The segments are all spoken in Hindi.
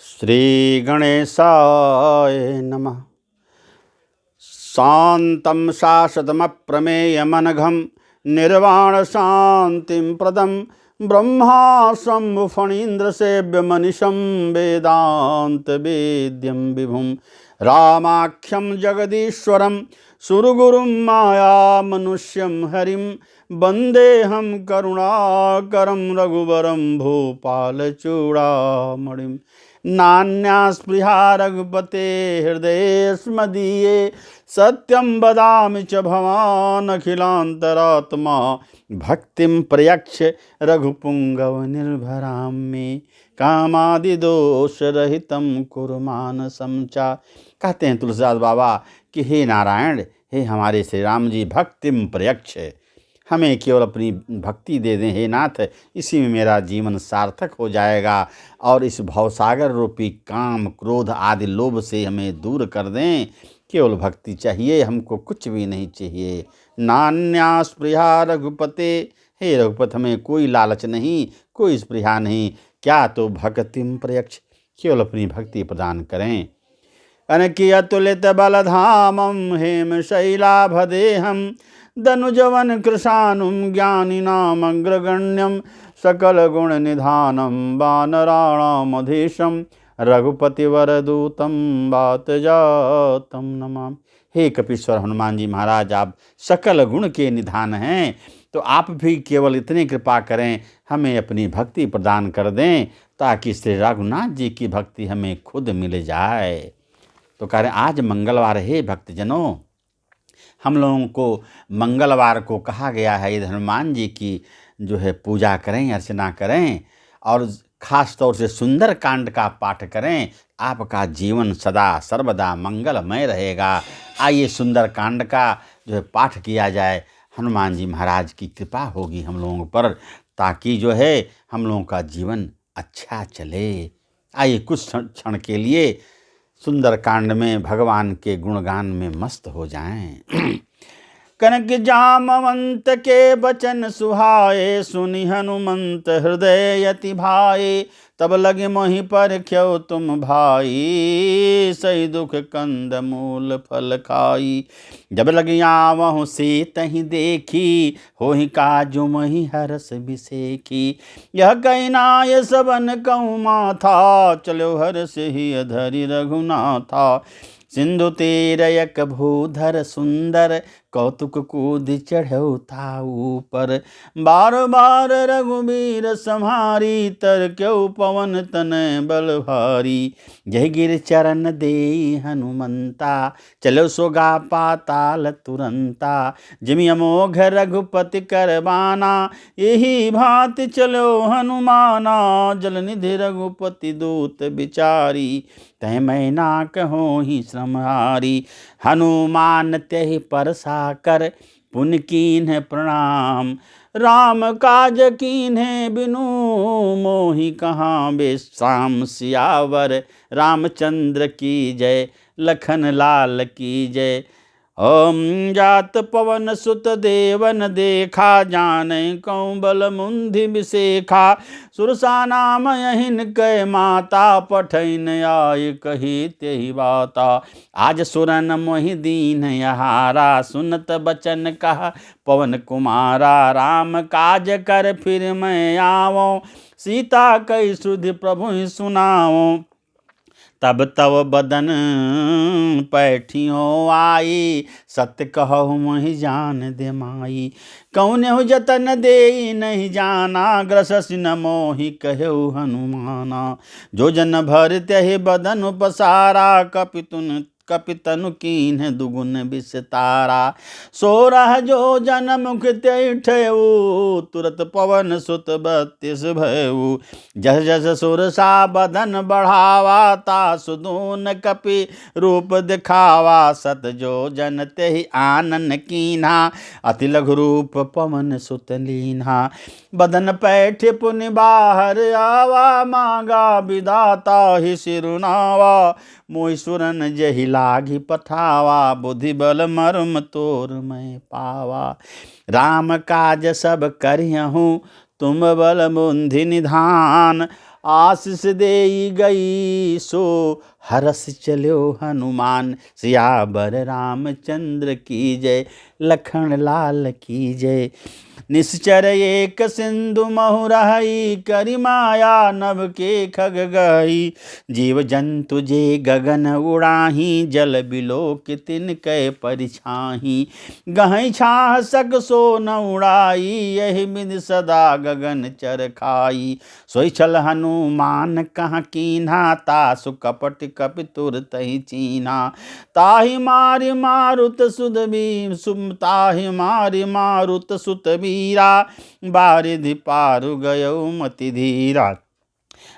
श्रीगणेशाय नमः। शान्तं शाश्वतमप्रमेयमनघं निर्वाणशान्तिं प्रदं ब्रह्मा शम्भुफणीन्द्रसेव्यमनिशं वेदान्तवेद्यं विभुं रामाख्यं जगदीश्वरं सुरगुरुं मायामनुष्यं हरिं वन्देऽहं करुणाकरं रघुवरं भूपालचूडामणिं। नान्यास्पृहा रघुपते हृदयेऽस्मदीये सत्यं वदामि च भवानखिलान्तरात्मा भक्तिं प्रयक्ष रघुपुङ्गवनिर्भरां मे कामादिदोषरहितं कुरु मानसं च। कहते हैं तुलसीदास बाबा कि हे नारायण, हे हमारे श्री राम जी, भक्तिम प्रयक्ष, हमें केवल अपनी भक्ति दे दें हे नाथ, इसी में मेरा जीवन सार्थक हो जाएगा और इस भवसागर रूपी काम क्रोध आदि लोभ से हमें दूर कर दें। केवल भक्ति चाहिए, हमको कुछ भी नहीं चाहिए। नान्या स्पृहा रघुपते, हे रघुपत हमें कोई लालच नहीं, कोई स्पृहा नहीं, क्या तो भक्तिम प्रयक्ष, केवल अपनी भक्ति प्रदान करें। अनकी अतुलित बलधामं हेम शैलाभदेहं दनुजवन कृशानुं ज्ञानिनामग्रगण्यं सकलगुणनिधानं वानराणामधीशं रघुपतिवरदूतं वातजातं नमामि। हे कपीश्वर हनुमान जी महाराज, आप सकल गुण के निधान हैं, तो आप भी केवल इतनी कृपा करें, हमें अपनी भक्ति प्रदान कर दें ताकि श्री रघुनाथ जी की भक्ति हमें खुद मिल जाए। तो कह रहे आज मंगलवार है भक्तजनों, हम लोगों को मंगलवार को कहा गया है ये हनुमान जी की जो है पूजा करें, अर्चना करें और ख़ास तौर से सुंदर कांड का पाठ करें। आपका जीवन सदा सर्वदा मंगलमय रहेगा। आइए सुंदर कांड का जो है पाठ किया जाए। हनुमान जी महाराज की कृपा होगी हम लोगों पर, ताकि जो है हम लोगों का जीवन अच्छा चले। आइए कुछ क्षण के लिए सुंदर कांड में भगवान के गुणगान में मस्त हो जाएं। कनक जामवंत के बचन सुहाए, सुनि हनुमंत हृदय यति भाए। तब लगे मोहि पर ख्यो तुम भाई, सही दुख कंद मूल फल खाई। जब लगे आवहु से तहि देखी, होहि काजु महि हरस बिसेखी। यह कहनाय सबन कहूँ माथा, चलो हरस ही अधरि रघुनाथा। सिंधु तीरयक भूधर सुंदर, कौतुक कूद चढ़ऊ था ऊपर। बार बार रघुबीर सम्हारी, तर क्यों पवन तनय बल भारी। जय गिर चरण देई हनुमंता, चलो सोगा पाताल तुरंता। जिमि अमोघ रघुपति करबाना, यही भांति चलो हनुमाना। जलनिधि रघुपति दूत बिचारी, तय मैं ना कहो ही श्रमहारी। हनुमान त्यहि परसा कर, पुन कीन्ह प्रणाम। राम काज कीन्हे बिनु, मोहि कहाँ बेश्राम। सियावर रामचंद्र की जय, लखन लाल की जय। ओम जात पवन सुत देवन देखा, जानै कौं बल मुंधि बिसेखा। सुरसा नाम यहिन कै माता, पठैन आय कही तेहि बाता। आज सुरन मोहि दीन यहारा, सुनत बचन कहा पवन कुमारा। राम काज कर फिर मैं आवो, सीता कई श्रुति प्रभु सुनाओ। तब तव बदन पैठियों आई, सत्य कहु मोहि जान दे माई। कौनहु जतन देई नहीं जाना, ग्रससि न मोहि कहु हनुमाना। जो जन भर त्यहि बदन पसारा, कपितनु कीन्ह दुगुन विस्तारा। सोरह जो जन मुख त्यहि ठेऊ, तुरत पवन सुत 32 भयऊ। जस जस सुरसा बदन बढ़ावा, तासु दून कपि रूप दिखावा। सत जो जन त्यहि आनन कीन्हा, अति लघु रूप पवन सुत लीन्हा। बदन पैठ पुनि बाहर आवा, मांगा विधाता ही सिरुनावा। मोहि सुरन जहि लागी पठावा, बुद्धि बल मर्म तोर मैं पावा। राम काज सब करियहूँ, तुम बल बुद्धि निधान। आशीष देई गई सो हरस चलो हनुमान। सियावर रामचंद्र की जय, लखन लाल की जय। निश्चर एक सिंधु महु रहई, करि माया नभ के खग गई। जीव जंतु जे गगन उड़ाही, जल बिलोक तिनकै परिछाही। गहई छाह सक सो न उड़ाई, यही बिध सदा गगन चर खाई। सोई छल हनुमान कहाँ कीन्हा, तासु कपट कपि तुर तहि चीन्हा। ताहि मारि मारुत सुध भी ताहि मारि मारुत सुत बीरा, बारिधि पारु गयो मति धीरा।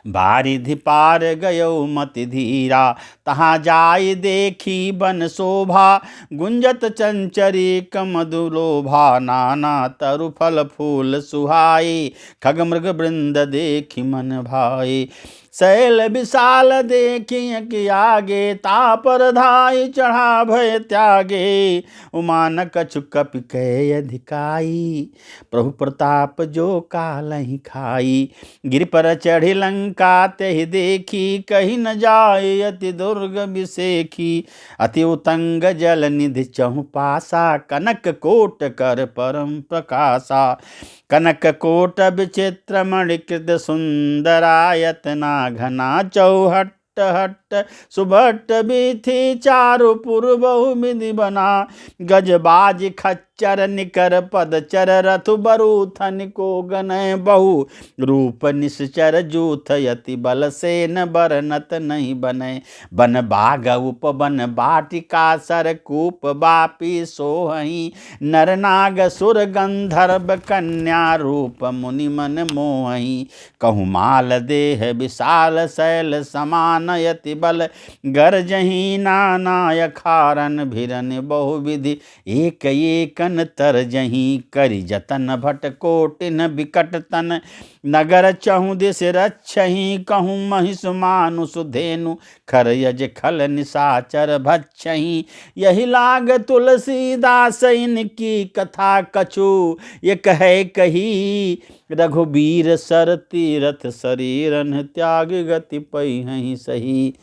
बारिधि पार गयो मति धीरा, तहाँ जाय देखी बन शोभा। गुंजत चंचरी कमधुलोभा, नाना तरु फल फूल सुहाए। खग मृग वृंद देखी मन भाए, शैल विशाल देखी आगे। तापर धाय चढ़ा भय त्यागे, उमान कछु कपि कह अधिकाई। प्रभु प्रताप जो कालहि खाई। गिर पर चढ़ी लंका तेहि देखी, कही न जाय अति दुर्ग बिसेखी। अति उतंग जल निधि चहु पासा, कनक कोट कर परम प्रकाशा। कनक कोट विचित्र मणिकृत सुंदरायतना, घना चौहट्ट हट्ट सुभट्ट बिथि चारु पुर बहु विधि बना। गजबाज खच्चर निकर पदचर, रथु बरूथन को गनय बहु। रूप निश्चर जूथ यति बल, सेन बरनत नहीं बनय। बन बाग उपवन बाटिका, सरकूप बापी सोहहि। नर नाग सुर गंधर्व कन्या, रूप मुनि मन मोहि। कहु माल देह विशाल, शैल समान यति बल। गरजहि नाना अखारन, भिरन बहुविधि एक एकन तरजहि। करि जतन भट कोटिन बिकट तन, नगर चहु दिस रक्षहि। कहूँ महिष मानुष धेनु, खर यज खल निशाचर भक्षहि। यही लाग तुलसीदास इनकी कथा कछु, ये कहे कही। रघुबीर सर तीरथ शरीरन, त्याग गति पैहि सही।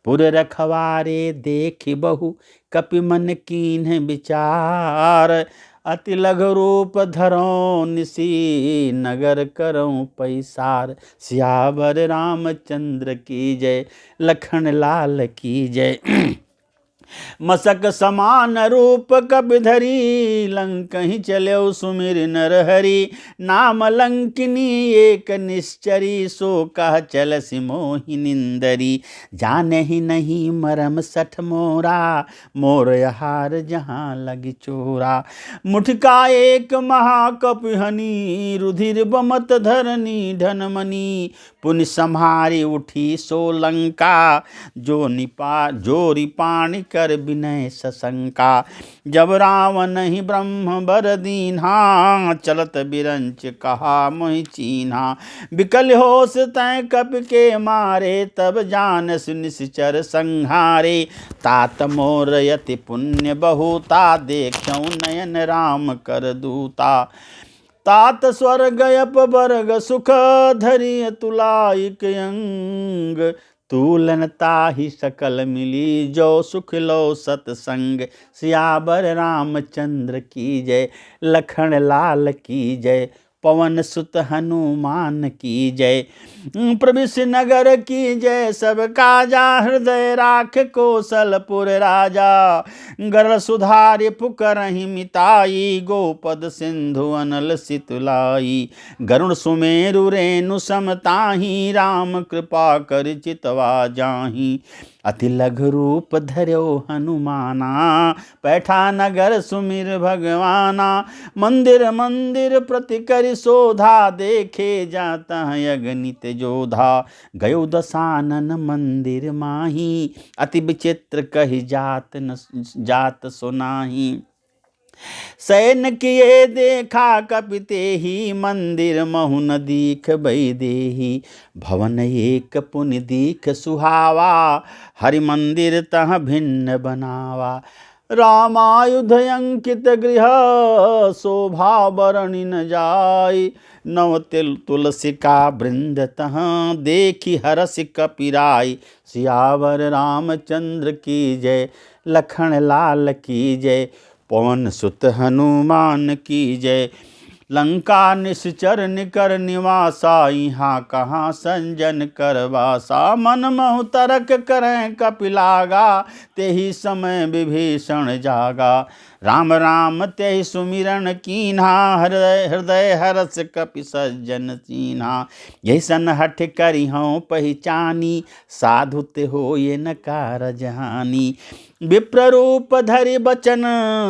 पुर रखवारे देखि बहु, कपि मन कीन्ह विचार। अति लघु रूप धरौं निसी, नगर करौं पैसार। सियावर रामचंद्र की जय, लखन लाल की जय। मसक समान रूप कपि धरी, लंकहि चल्यो सुमिर नर हरि। नाम लंकिनी एक निश्चरी, सो कह चलसि मोहि निंदरी। जानहि नहीं मरम सठ मोरा, मोर आहार जहाँ लगी चोरा। मुठका एक महाकपिहनि, रुधिर बमत धरनी धनमणि। पुनि सम्हारी उठी सो लंका, जो रिपाणी कर विनय सशंका। जब रावण ही ब्रह्म बर दीन्हा, चलत बिरंच कहा मोहि चीन्हा। बिकल होश तय कपि के मारे, तब जानस निश्चर संहारे। तात मोर यति पुण्य बहुता, देखऊं नयन राम कर दूता। तात स्वर्ग अपवर्ग सुख, धरि तुलाइक अंग। तूलन ताहि सकल मिली, जो सुख लो सतसंग। सियावर रामचंद्र की जय, लखन लाल की जय। पवन सुत हनुमान की जय। प्रविश नगर की जय, सब काजा। हृदय राख कौशलपुर राजा। गर सुधारि पुकरहि मिताई, गोपद सिंधु अनल सितुलाई। गरुण सुमेरु रेणु समताही, राम कृपा कर चितवा जाही। अति लघु रूप धर्यो हनुमाना, पैठा नगर सुमिर भगवाना। मंदिर मंदिर प्रति करि शोधा, देखे जाता अगणित जोधा। गयो दसानन मंदिर माही, अति विचित्र कहि जात सुनाही। सैन किए देखा कपि तेहि, मंदिर महु न दीख बई देहि। भवन एक पुनि दीख सुहावा, हरि मंदिर तह भिन्न बनावा। रामायुध अंकित गृह शोभा बरणी न जाय। नव तिल तुलसी का वृंद तहाँ देखी हरस कपिराय। सियावर रामचंद्र की जय, लखन लाल की जय, पवन सुत हनुमान की जय। लंका निश्चर निकर निवासा, यहाँ कहाँ संजन करवासा। मन महु तरक करें कपिलागा, तेहि समय विभीषण जागा। राम राम तेहि सुमिरन कीन्हा, हृदय हृदय हरस कपि सज्जन चीन्हा। जैसन हठ करिहौं पहिचानी, साधु ते होय न कारज हानि। विप्र रूप धरि बचन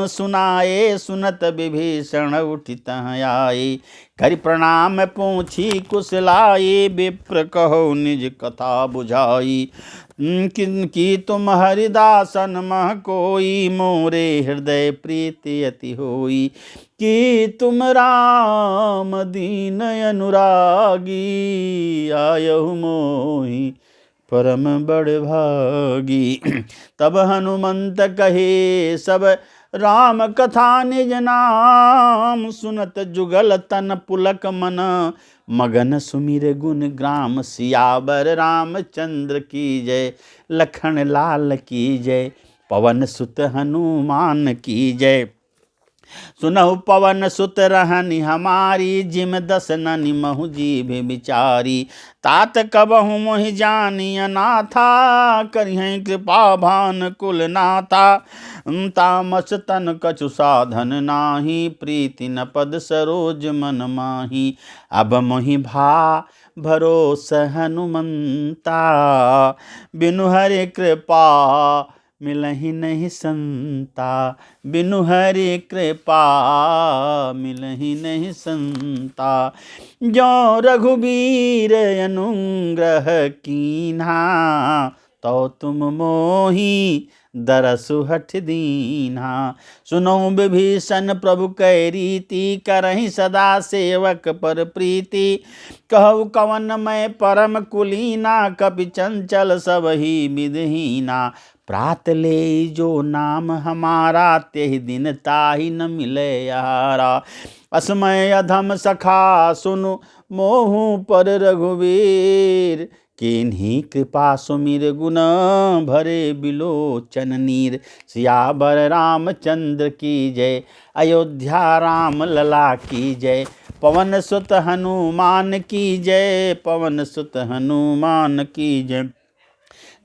सुनाए, सुनत विभीषण उठि तहाँ आए। करि प्रणाम पूछी कुशलाए, विप्र कहो निज कथा बुझाई। किनकी तुम हरिदासन मह कोई, मोरे हृदय प्रीति अति होई। कि तुम राम दीन अनुरागी, आयहु मोहि परम बड़ भागी। तब हनुमंत कहे सब राम कथा निज नाम, सुनत जुगल तन पुलक मन, मगन सुमिर गुण ग्राम। सियावर रामचंद्र की जय, लखन लाल की जय, पवन सुत हनुमान की जय। सुनहु पवन सुत रहनि हमारी, जिम दस ननि महु जीभ बिचारी। तात कबहु मोहि जानिय नाथा, करिहै कृपा भान कुल नाथा। तामस तन कछु साधन नाही, प्रीति न पद सरोज मन माही। अब मोहि भा भरोस हनुमंता, बिनु हरि कृपा मिलहि नहीं संता। बिनु हरि कृपा मिलहि नहीं संता। जो रघुबीर अनुग्रह कीन्हा, तो तुम मोहि दरसु हठ दीन्हा। सुनो विभीषण प्रभु कै रीति, करहि सदा सेवक पर प्रीति। कहु कवन मैं परम कुलीना, कपि चंचल सबहि विधहीना। प्रात ले जो नाम हमारा, तेहि दिन ताहि न मिले यारा। असमय अधम सखा सुनु मोहु पर रघुवीर, किन्हीं कृपा सुमिर गुण भरे बिलोचन नीर। सियावर रामचंद्र की जय, अयोध्या राम लला की जय। पवन सुत हनुमान की जय, पवन सुत हनुमान की जय।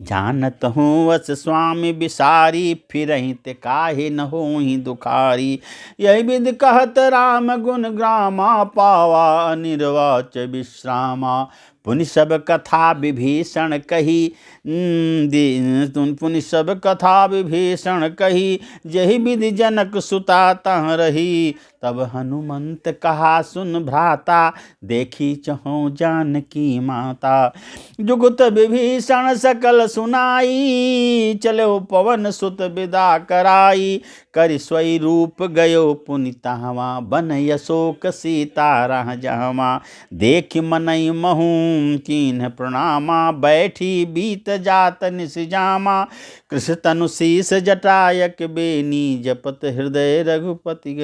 जानत हूँ वस स्वामी बिसारी, फिरहि ते काहे न होहि दुखारी। यही विधि कहत राम गुण ग्रामा, पावा अनिर्वाच विश्रामा। पुनि सब कथा विभीषण कही, पुनि सब कथा विभीषण कही। जही विधि जनक सुता तह रही, तब हनुमंत कहा सुन भ्राता, देखी चहु जानकी माता। जुगुत विभीषण सकल सुनाई, चलो पवन सुत विदा कराई। करि स्वई रूप गयो पुनि तहवा, बन अशोक सीता रह जहवा। देख मनई महू कीन्ह प्रणामा, बैठी बीत जात निस जामा। कृष तनु शीस जटायक बेनी, जपत हृदय रघुपति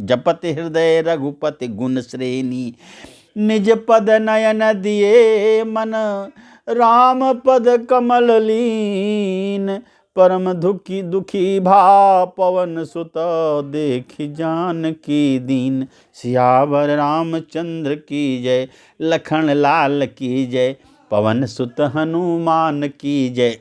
जपत हृदय रघुपति गुण श्रेणी। निज पद नयन दिए मन, राम पद कमल लीन। परम दुखी दुखी भा पवन सुत, देखि जानकी दीन। सियावर रामचंद्र की जय, लखन लाल की जय, पवन सुत हनुमान की जय।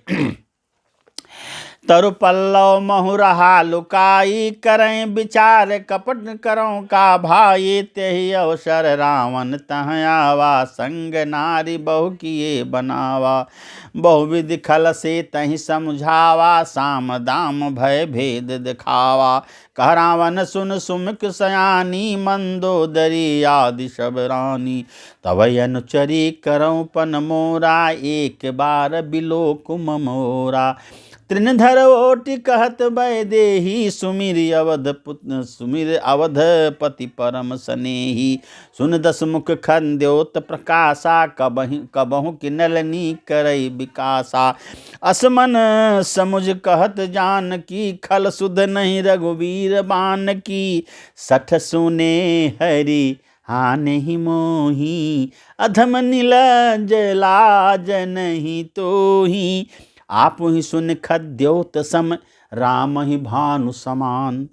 तरु पल्लव महु रहा लुकाई, करें विचार कपट करों का भाई। तेहि अवसर रावण तह आवा, संग नारी बहु किए बनावा। बहुविधि खल से तहि समझावा, साम दाम भय भेद दिखावा। कह रावण सुन सुमुख सयानी, मंदोदरी आदि सब रानी। तब अनुचरी करऊं पन मोरा, एक बार बिलोक मोरा। तृणधर ओटि कहत वैदेही, सुमिर अवधपति परम सनेही। सुन दस मुख खंद्योत प्रकाशा, कबहु किनलनी करई विकासा। असमन समुझ कहत जानकी, खल सुध नहीं रघुवीर बान की। सठ सुने हरि हानि मोही, अधम नीलज लाज नहीं तोही। आप ही सुन खद्योत सम, राम ही भानु समान।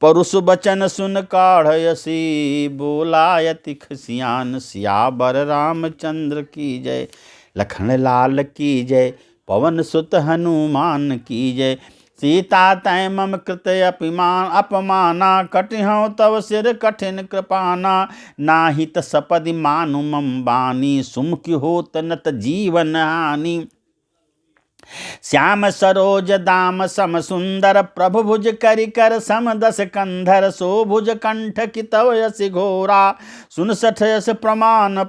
परुष बचन सुन काढ़यसी, बोलायति खसियान। सियावर रामचंद्र की जय, लखन लाल की जय, पवन सुत हनुमान की जय। सीता तै मम कृत अपमाना, कटिहौ तव सिर कठिन कृपाना। नाहित सपदि मानु मम बानी, सुमुखि होत नत जीवन हानि। श्याम सरोज दाम सम सुंदर, प्रभु भुज करि कर सम दस कंधर। सो भुज कंठ की तव यस घोरा, सुन सठ यस प्रमाण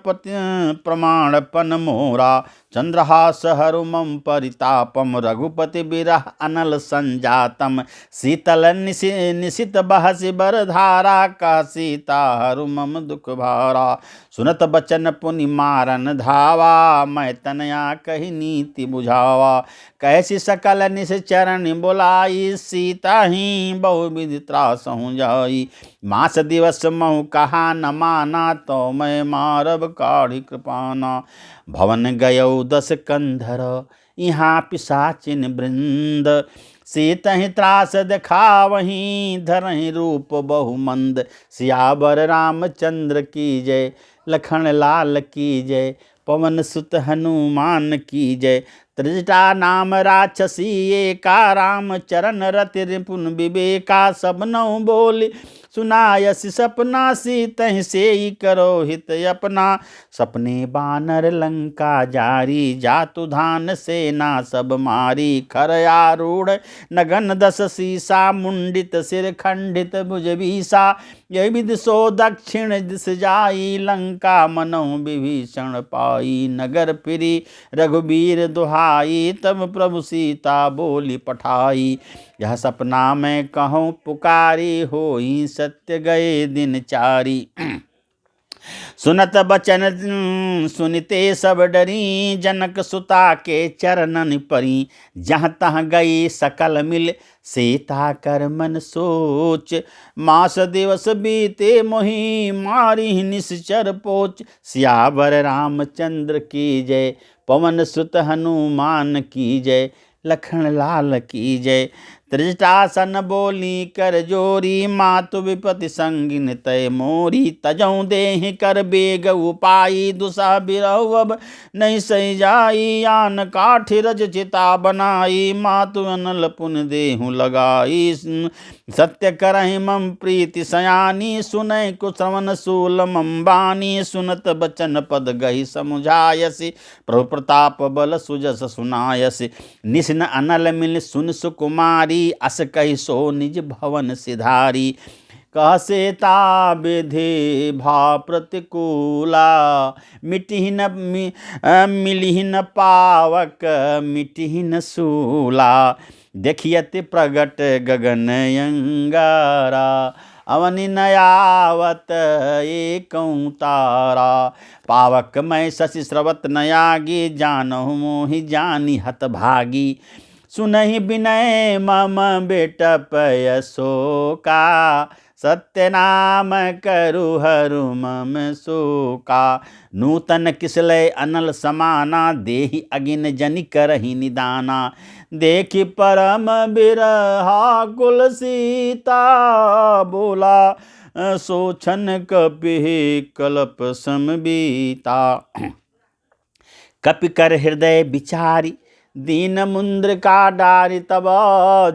पन मोरा। चंद्रहास हरु मम परितापम, रघुपति बिरह अनल संजातम। शीतल निशित बहसि बर धारा, कह सीता हरु मम दुख भारा। सुनत बचन पुनि मारन धावा, मैं तनया कही नीति बुझावा। कैसी सकल निश्चरण बुलाई, सीता ही बहुविधि त्रासहु जाई। मास दिवस महु कहा न माना, तो मैं मारब काढ़ी कृपाना। भवन गयौ दस कंधर, यहाँ पिशाचिन वृंद। सीतहि त्रास देखावहीं, धरहि रूप बहुमंद। सियावर रामचंद्र की जय, लखन लाल की जय, पवन सुत हनुमान की जय। त्रिजटा नाम राक्षसी एका, राम चरण रति रिपुन विवेका। सबनौ बोली सुनायसि सपना, सीतहि सेई करो हित अपना। सपने बानर लंका जारी, जातु धान सेना सब मारी। खर आरूढ़ नगन दस सीसा, मुंडित सिर खंडित भुज बीसा। यही विधि सो दक्षिण दिस जाई, लंका मनौ विभीषण पाई। नगर फिरी रघुबीर दुहाई, तब प्रभु सीता बोली पठाई। यह सपना मैं कहूँ पुकारी, होई सत्य गए दिन चारी। सुनत बचन सुनिते सब डरी, जनक सुता के चरणन परी। जहाँ तहाँ गई सकल मिल, सीता कर मन सोच। मास दिवस बीते मोहि, मारी निश्चर पोच। सियावर रामचंद्र की जय, पवन सुत हनुमान की जय, लखन लाल की जय। त्रिजटासन बोली कर जोरी, मातु विपति संगिन तय मोरी। तजौ देहि कर बेग उपाई, दुसह बिरहु अब नहीं सही जाई। आन काठि रज चिता बनाई, मातु अनल पुन देहु लगाई। सत्य करहि मम प्रीति सयानी, सुनै कुश्रवण शूल मम बानी। सुनत बचन पद गहि समुझायसि, प्रभु प्रताप बल सुजस सुनायसि। निस्न अनल मिल सुन सुकुमारी, अस कहि सो निज भवन सिधारी। कह सेता विधि भा प्रतिकूला, मिटिहि न पावक मिटिहि न सूला। देखियति प्रगट गगन अंगारा, अवनि नयावत एकौ तारा। पावक मैं शशि स्रवत नयागी, जानहु मोहि जानी हत भागी। सुनहि विनय मम बेटप यशोका, सत्य नाम करु हरु मम शोका। नूतन किसलय अनल समाना, देहि अगिन जनि करहि निदाना। देखि परम बिरहा कुल सीता, बोला सोछन कपिहि कल्प समबीता। कपि कर हृदय विचारी, दीन मुंद्र का डारी। तब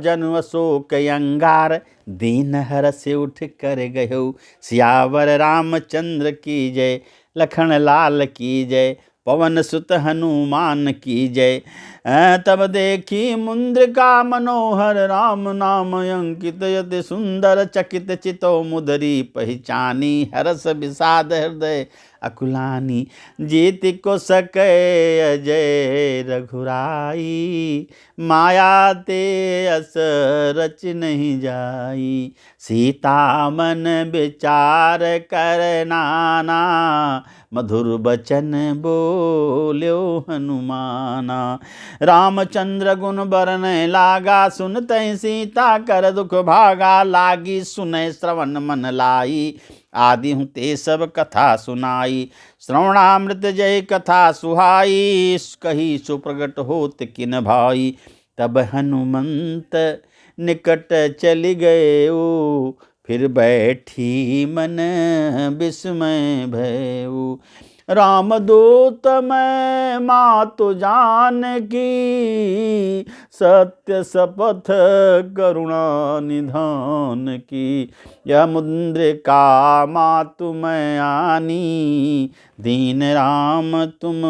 जनु अशोक अंगार, दीन हरष उठ कर गयो। सियावर रामचंद्र की जय, लखन लाल की जय, पवन सुत हनुमान की जय। तब देखी मुंद्रिका मनोहर, राम नाम अंकित यति सुंदर। चकित चितो मुदरी पहचानी, हरस विषाद हृदय अकुलानी। जीत को सके अजय रघुराई, माया ते अस रच नहीं जाई। सीता मन विचार कर नाना, मधुर बचन बोल्यो हनुमाना। रामचंद्र गुण बरन लागा, सुनते सीता कर दुख भागा। लागी सुनै श्रवण मन लाई, आदि हूँ ते सब कथा सुनाई। श्रवणामृत जय कथा सुहाई, कही सो प्रगट होत किन भाई। तब हनुमंत निकट चली गए, फिर बैठी मन विस्मय भयउ। राम दूत मैं मातु जानकी, सत्य शपथ करुणा निधान की। यह मुद्रिका मातु मैं आनी, दीन राम तुम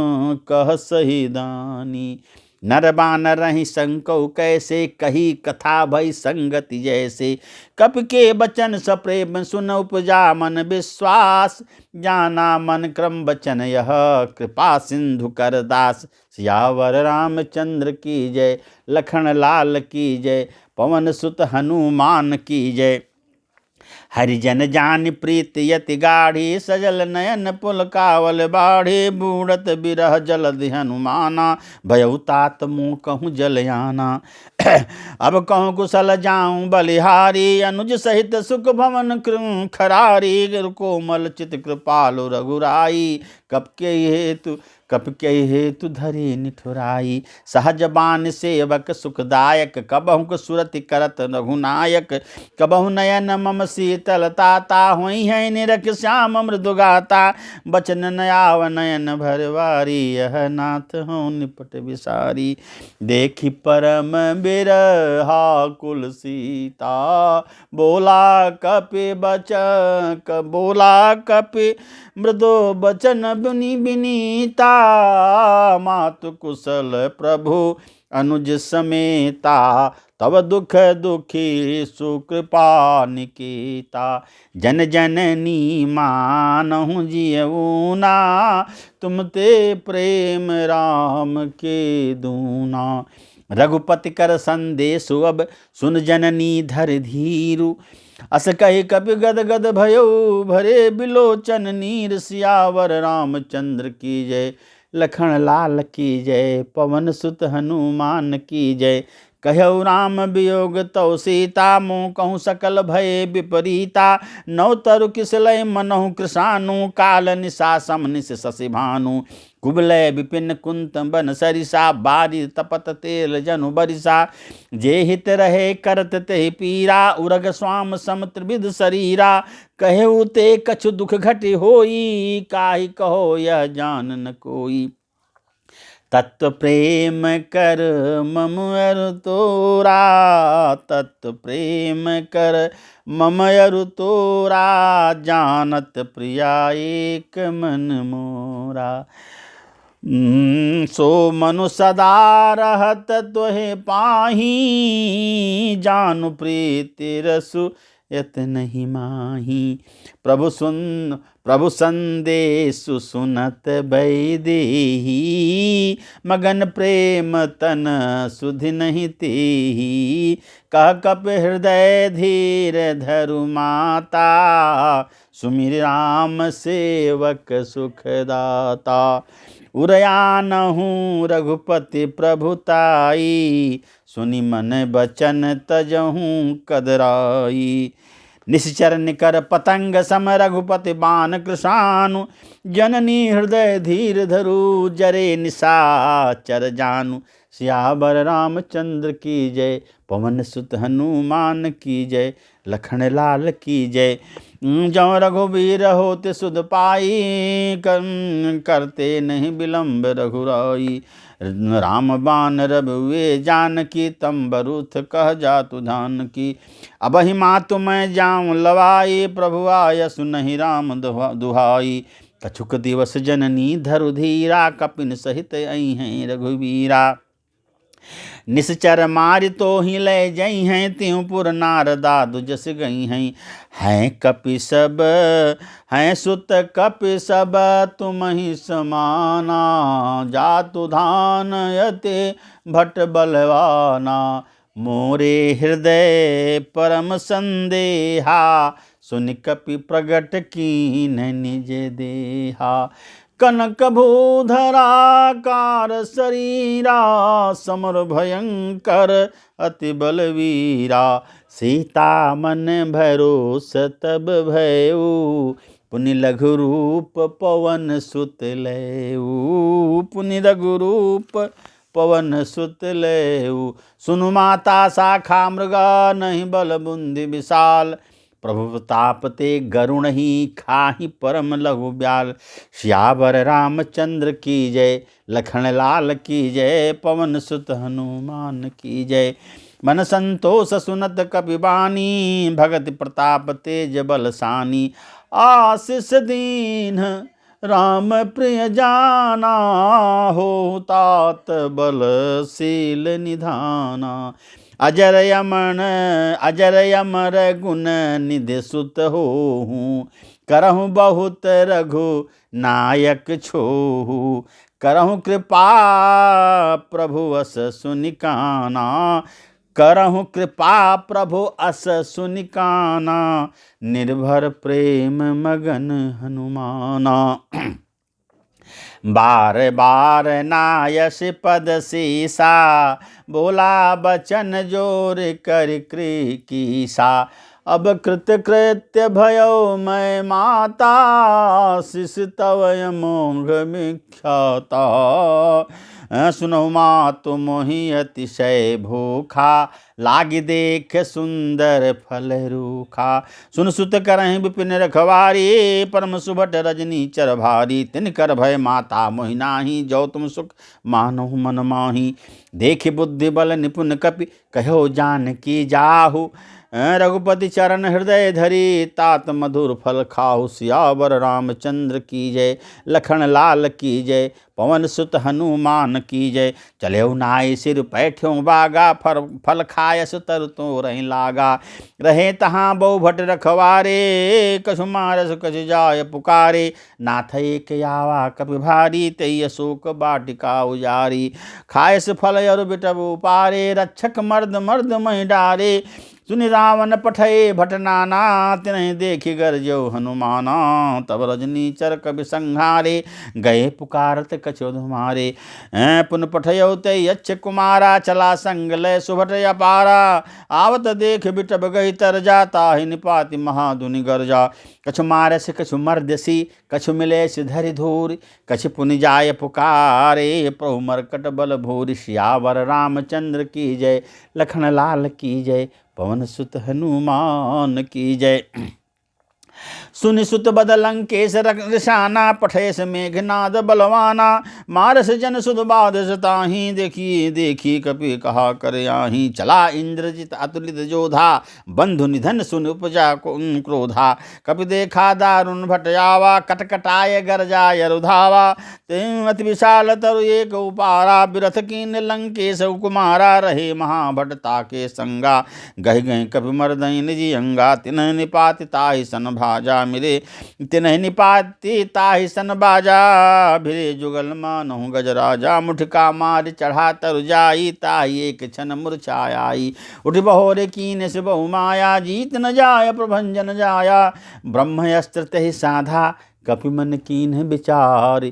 कह सही दानी। नर बानर रही संकौ कैसे, कही कथा भई संगति जैसे। कपि के बचन सप्रेम सुन, उपजा मन विश्वास। जाना मन क्रम बचन यह, कृपा सिंधु कर दास। सियावर रामचंद्र की जय, लखन लाल की जय, पवन सुत हनुमान की जय। हरिजन जान प्रीत यति गाढ़ी, सजल नयन पुलकावल बाढ़ी। बूढ़त बिरह जलधि हनुमाना, भयउ तात मुँह कहूँ जलयाना। अब कहूँ कुशल जाऊँ बलिहारी, अनुज सहित सुख भवन खरारी। कोमल चित कृपालु रघुराई, कप के हेतु धरे निठुराई। सहज बान सेवक सुखदायक, कबहु सुरति करत रघुनायक। कबहु नयन मम शीतलताता, होई है निरख श्याम मृदुगाता। बचन नयाव नयन भरवारी, यह नाथ हो निपट विसारी। देखी परम बिरहा कुल सीता, बोला कपि मृदो बचन बिनी बिनीता। मातु कुशल प्रभु अनुज समेता, तब दुख दुखी सुकृपा निकेता। जन जननी मानहु जियऊना, तुम ते प्रेम राम के दूना। रघुपति कर संदेश अब, सुन जननी धर धीरु। अस कहि कपि गद गद भयो, भरे बिलोचन नीर। सियावर रामचंद्र की जय, लखन लाल की जय, पवन सुत हनुमान की जय। कहु राम वियोग तौ सीता, मोह कहूँ सकल भय विपरीता। नौ तरु किसलय मनहु कृशानु, काल निशा समनिश शशि भानु। कुबलय विपिन कुंत बन सरिसा, बारी तपत तेल जनु बरिसा। जे हित रहे करत ते पीरा, उरग स्वाम सम त्रिविध शरीरा। कहु ते कछु दुख घटि होई, काहि कहो यह जान न कोई। तत्व प्रेम कर मम अरु तोरा, तत्व प्रेम कर मम अरु तोरा। जानत प्रिया एक मन मोरा, सो मनु सदा रहत तोहे पाही। जानु प्रीति रसु यत नहीं माही। प्रभु संदेशु सुनत बैदेही, मगन प्रेम तन सुधि नहीं तेही। कह कप हृदय धीर धरु माता, सुमिर राम सेवक सुखदाता। उरयानहूँ रघुपति प्रभुताई, सुनि मन बचन तजहूँ कदराई। निश्चर निकर पतंग सम रघुपति बान कृशानु। जननी हृदय धीर धरु, जरे निशाचर जानु। सियावर रामचंद्र की जय, पवन सुत हनुमान की जय, लखन लाल की जय। जौ रघुबीर होत सुध पाई, करते नहीं विलम्ब रघुराई। राम बान रघुए जानकी, तम बरुथ कह जातु धान की। अबहि मातु मैं जाऊँ लवाई, प्रभु आय सुनहि राम दुहाई। कछुक दिवस जननी धरु धीरा, कपिन सहित आई हैं रघुवीरा। निश्चर मार तो ही ले जई हैं, त्योंपुर नारदादु जस गई हैं कपि सब, हैं सुत कपि सब, तुम ही समाना, जातु धान यते भट बलवाना, मोरे हृदय परम संदेहा, सुन कपि प्रगट कीन निज देहा। कनक भूधराकार शरीरा, समर भयंकर अति बलवीरा, सीता मन भरोस तब भयऊ, पुनि लघु रूप पवन सुत लयऊ, पुनि लघु रूप पवन सुत लयऊ। सुनु माता शाखा मृगा, नहीं बल बुंदि विशाल, प्रभु तापते गरुण ही खाही परम लघु ब्याल। श्यावर रामचंद्र की जय, लखन लाल की जय, पवन सुत हनुमान की जय। मन संतोष सुनत कपि बानी, भगति प्रताप तेज बल सानी, आशीष दीन राम प्रिय जाना, हो तात बलशील निधाना। अजर अमर गुण निधि सुत होहूँ, करहु बहुत रघु नायक छोहू, करहु कृपा प्रभु अस सुनिकाना, करहु कृपा प्रभु अस सुनिकाना, निर्भर प्रेम मगन हनुमाना। बार बार नायस पद सीसा, बोला बचन जोर कर कीसा, अब कृत कृत्य भयो मैं माता, शिष तव मोघ विख्याता। सुनो मातु मोहि अतिशय भूखा, लागी देख सुंदर फल रूखा। सुन सुत करहि विपिन रखवारी, परम सुभट रजनी चर भारी, तिन कर भय माता मोहि नाही, जो तुम सुख मानहु मन माही। देखि बुद्धि बल निपुण कपि, कहो जानकी जाहु, रघुपति चरण हृदय धरी, तात मधुर फल खाहु। सियावर रामचंद्र की जय, लखन लाल की जय, पवन सुत हनुमान की जय। चलेउ नाई सिर पैठ्यों बागा, फल खायस तर तो रही लागा। रहे तहाँ बहु भट रखवारे, कछु मारस कछु जाय पुकारे। नाथ एक आवा कपि भारी, तई अशोक बाटिका उजारी। खायस फल अरु बिटबु पारे, रक्षक मर्द मर्द महि डारे। सुनि रावण पठय भट नाना, तिनहि देखि गरजौ हनुमाना। तब रजनी चर कबि संहारे, गए पुकारत कछु धुमारे। पुन पठयौ तै यच्छ कुमारा, चला संग लय सुभट अपारा। आवत देख बिटब गई तरजा, ताहि निपाति महाधुनि गरजा। कछु मारस कछु मर्दसी, कछु मिलेस धरि धूरि। कछु पुनि जाय पुकारे, प्रभु मरकट बल भूरि। सियावर रामचंद्र की जय, लखन लाल की जय, पवन सुत हनुमान की जय। सुनि सुत बद लंकेश रसाना, पठेस मेघनाद बलवाना। मारस जन सुध बादस ताहि, देखी देखी कपि कहा कर आही। चला इंद्रजित अतुलित जोधा, बंधु निधन सुन उपजा क्रोधा। कपि देखा दारुण भट आवा, कटकटाय गरजाय रुधावा। अति विशाल तरु एक उपारा, बिरथ कीन लंकेश कुमारा। रहे महाभट ताके संगा, गह गए कपि मर्दई निजी अंगा। तिन्ह निपाति ताहि सन भाजा मिले, तिन्ह निपाति ताहि सन बाजा। भिरे जुगल मानहु गजराजा, मुठका मार चढ़ा तरु जाई। ताहि एक क्षण मूर्छाई, उठ बहोरे कीन से बहु माया। जीत न जाय प्रभंजन जाया, ब्रह्म अस्त्र तहि साधा। कपि मन कीन्ह विचार,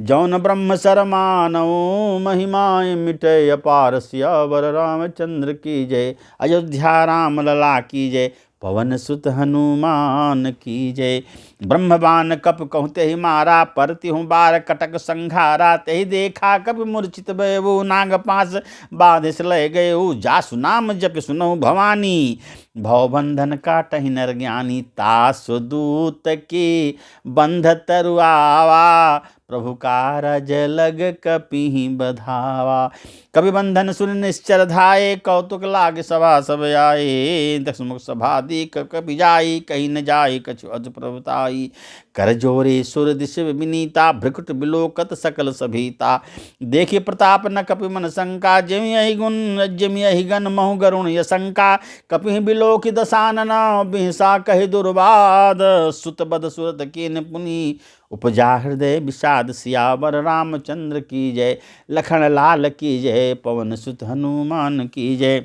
जौन ब्रह्म सर मानऊ। महिमाएं मिटे अपार, सियावर रामचंद्र की जय। अयोध्या राम लला की जय, पवन सुत हनुमान की जय। ब्रह्मबान कप कहते ही मारा, परतिहु बार कटक संघारा। तही देखा कपि मूर्छित भयउ, नाग पास बाधिस लय गयउ। जासु नाम जप सुनहु भवानी, भवबंधन काटहि नर ज्ञानी। तासु दूत की बंध तरु आवा, प्रभु कारज लग कपिहि बधावा। कपि बंधन सुन निश्चर धाये, कौतुक लाग सभा सब आए। दक्षमुख सभा दीक कपि जाई, कहीं न जाई कछु अज प्रभुताई। कर जोरे सुर दिश विनीता, भ्रकुट बिलोकत सकल सभीता। देखि प्रताप न कपि मन शंका, जमि यही गुण जमि यही गण महु गरुण यशंका। कपि बिलोकि दशानन, बिहसा कहि दुर्वाद, सुत बद सुरत कीन पुनि उपजा हृदय विषाद। सियावर रामचंद्र की जय, लखन लाल की जय, पवन सुत हनुमान की जय।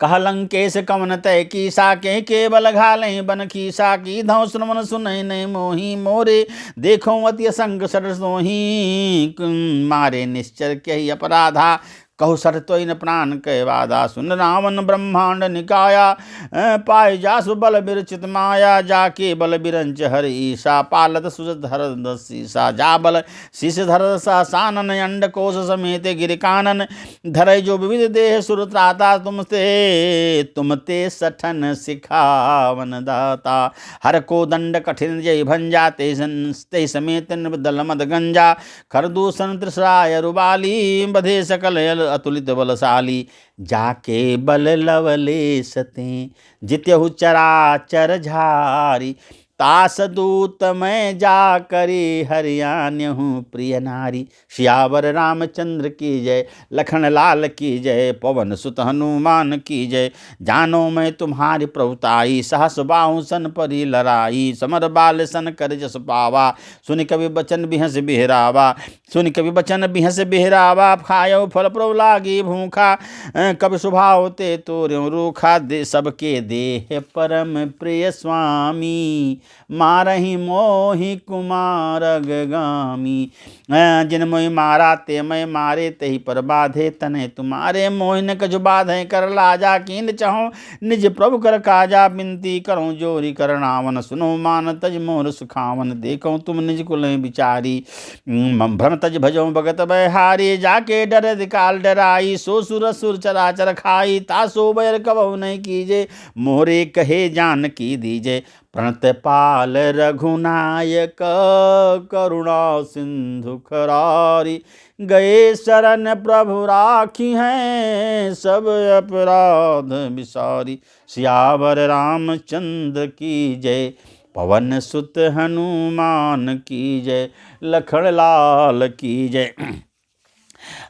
कह लंकेश कवन तय कीसा, के केवल घालहि बन खीसा। की धौ श्रवण सुनहि नहीं मोही, मोरे देखो अति असंग सर सोही। मारे निश्चर कहि अपराधा, कहु सर तोय न प्राण कह वादा। सुन रावण ब्रह्मांड निकाया, पाय जासु बल बिरचित माया। जाके बल बिरंच हर ईसा, पालत सुजत धर सीसा। जा बल शीश धर सानन, अंड कोश समेत गिर कानन। धरै जो विविध देह सुर त्राता, तुमते सठन सिखावन दाता। हर को दंड कठिन जय भंजा, ते समेत दल मद गंजा। खरदूषण त्रिसराय रुबाली, बधे सकल अतुलित बलशाली। जाके बल लवलेश ते, जित्यहु चराचर झारी। तास दूत मैं जा करी, हरियाण्यहु प्रिय नारी। सियावर रामचंद्र की जय, लखन लाल की जय, पवन सुत हनुमान की जय। जानो मैं तुम्हारी प्रभुताई, सहस बाहु सन परी लड़ाई। समर बाल सन कर जस पावा, सुनि कवि बचन बिहस बिहरावा। सुनि कवि बचन बिहस बिहरावा, खायो फल प्रभु लागी भूखा। कवि स्वभाव ते तोर्यो रूखा, दे सबके देह परम प्रिय स्वामी। मारहि मोहि कुमार अगगामी। जिन मोहि मारा ते मैं मारे, तेहि पर बाधे तने तुम्हारे। मोहि न कछु बाधे कर लाजा, कीन चहु निज प्रभु कर काजा। बिनती करूँ जोरी करनावन, सुनो मान तज मोर सुखावन। देखो तुम निज कुल विचारी, भ्रम तज भजो भगत बहारी। जाके डर दिकाल डराई, सो सुर सुर चराचर खाई। तासो बैर कबहु नहीं कीजे, मोरे कहे जान की दीजे। प्रणत पाल रघुनायक, करुणा सिंधु खरारी। गए शरण प्रभु राखी हैं, सब अपराध विसारी। सियावर रामचंद्र की जय, पवन सुत हनुमान की जय, लखन लाल की जय।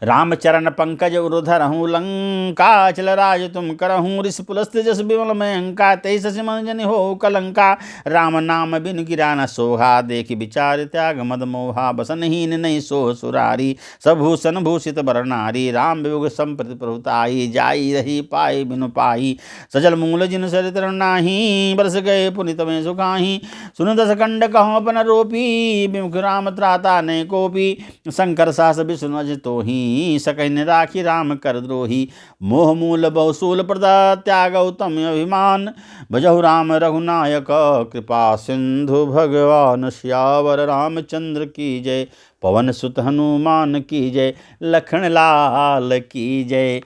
रामचरण पंकज उरुधरहूँ, लंका चल राज तुम करहूँ। ऋषि पुलस्त जस विमल में अंका, तेई ससी मन जनि हो कलंका। राम नाम बिनु गिरा न सोहा, देखि विचार त्याग मद मोहा। बसनहीन नहीं सोह सुरारी, सभूषण भूषित बर नारी। राम वियोग संप्रति प्रभुताई, जाई रही पाई बिनु पाई। सजल मूल जिन चरित्र नाही, बरस गए पुनित में सुखाही। सुन दस कंड कहूँ अपन रोपी, विमुख राम त्राता ने कोपी। शंकर सास विष्णु अज तोही, सकैन राखी राम कर द्रोही। मोह मूल बहुसूल प्रदा, त्याग उत्तम अभिमान। भजहु राम रघुनायक, कृपा सिंधु भगवान। सियावर रामचंद्र की जय, पवन सुत हनुमान की जय, लखन लाल की जय।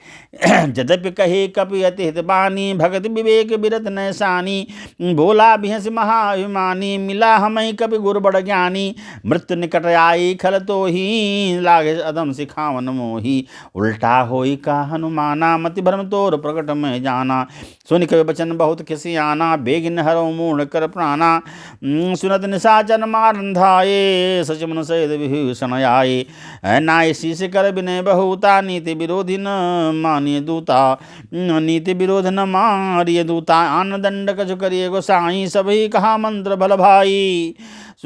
यद्यपि कहे कपि अति हित बानी, भगत विवेक बिरत नैसानी। भोला बिहस महाअभिमानी, मिला हमें कपि गुर बड़ ज्ञानी। मृत्यु निकट आई खल तो ही, लागे अदम सिखावन मोही। उल्टा होई का हनुमाना, मति भ्रम तोर प्रकट में जाना। सुनि कवि बचन बहुत खिसियाना, बेगिन हरौ मूढ़ कर प्राणा। सुनत निशाचर मारन धाये, सच मन सहित विभीषण आए। नाय शीश कर विनय बहुता, नीति विरोधी न मानिय दूता। नीति विरोध न मारिय दूता, आन दंड कछु करिए गोसाई। सभी कहा मंत्र भल भाई,